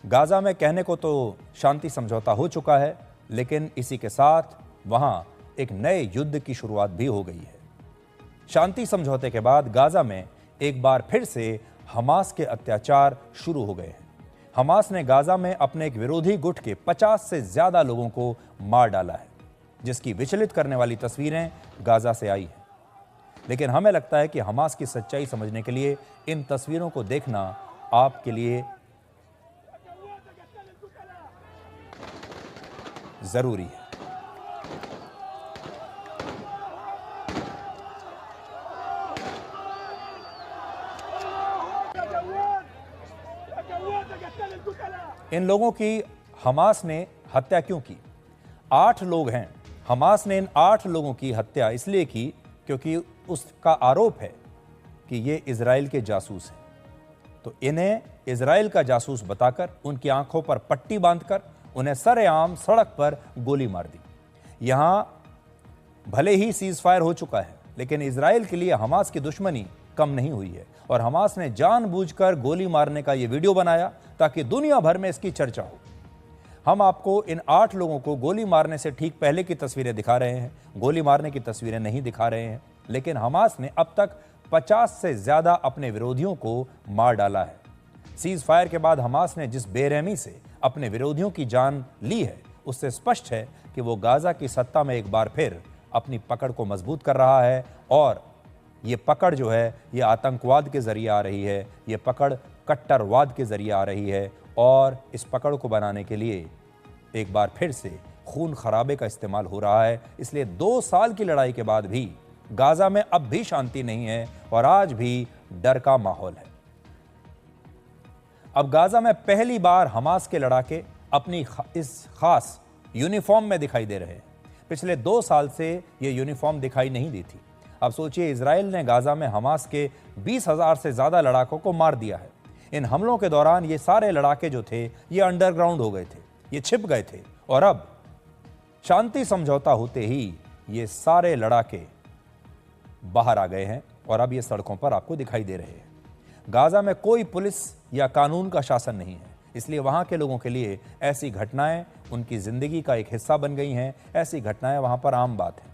Gaza में कहने को तो शांति समझौता हो चुका है, लेकिन इसी के साथ वहां एक नए युद्ध की शुरुआत भी हो गई है। शांति समझौते के बाद गाजा में एक बार फिर से हमास के अत्याचार शुरू हो गए हैं। हमास ने गाजा में अपने एक विरोधी गुट के 50 से ज्यादा लोगों को मार डाला है, जिसकी विचलित करने वाली तस्वीरें गाजा से आई हैं। लेकिन हमें लगता है कि हमास की सच्चाई समझने के लिए इन तस्वीरों को देखना आपके लिए जरूरी है। इन लोगों की हमास ने हत्या क्यों की? 8 लोग हैं। हमास ने इन 8 लोगों की हत्या इसलिए की क्योंकि उसका आरोप है कि ये इजराइल के जासूस हैं। तो इन्हें इजराइल का जासूस बताकर, उनकी आंखों पर पट्टी बांधकर उन्हें सरेआम सड़क पर गोली मार दी। यहां भले ही सीज फायर हो चुका है, लेकिन इजराइल के लिए हमास की दुश्मनी कम नहीं हुई है और हमास ने जानबूझकर गोली मारने का यह वीडियो बनाया ताकि दुनिया भर में इसकी चर्चा हो। हम आपको इन 8 लोगों को गोली मारने से ठीक पहले की तस्वीरें दिखा रहे हैं, गोली मारने की तस्वीरें नहीं दिखा रहे हैं। लेकिन हमास ने अब तक 50 से ज्यादा अपने विरोधियों को मार डाला है। सीज फायर के बाद हमास ने जिस बेरहमी से अपने विरोधियों की जान ली है, उससे स्पष्ट है कि वो गाजा की सत्ता में एक बार फिर अपनी पकड़ को मजबूत कर रहा है। और ये पकड़ जो है, ये आतंकवाद के जरिए आ रही है, ये पकड़ कट्टरवाद के जरिए आ रही है। और इस पकड़ को बनाने के लिए एक बार फिर से खून खराबे का इस्तेमाल हो रहा है। इसलिए 2 साल की लड़ाई के बाद भी गाजा में अब भी शांति नहीं है और आज भी डर का माहौल है। अब गाजा में पहली बार हमास के लड़ाके अपनी इस खास यूनिफॉर्म में दिखाई दे रहे हैं। पिछले 2 साल से ये यूनिफॉर्म दिखाई नहीं दी थी। अब सोचिए, इजराइल ने गाजा में हमास के 20,000 से ज्यादा लड़ाकों को मार दिया है। इन हमलों के दौरान ये सारे लड़ाके जो थे, ये अंडरग्राउंड हो गए थे, ये छिप गए थे। और अब शांति समझौता होते ही ये सारे लड़ाके बाहर आ गए हैं और अब ये सड़कों पर आपको दिखाई दे रहे हैं। गाजा में कोई पुलिस या कानून का शासन नहीं है, इसलिए वहां के लोगों के लिए ऐसी घटनाएं उनकी जिंदगी का एक हिस्सा बन गई हैं। ऐसी घटनाएं वहां पर आम बात है।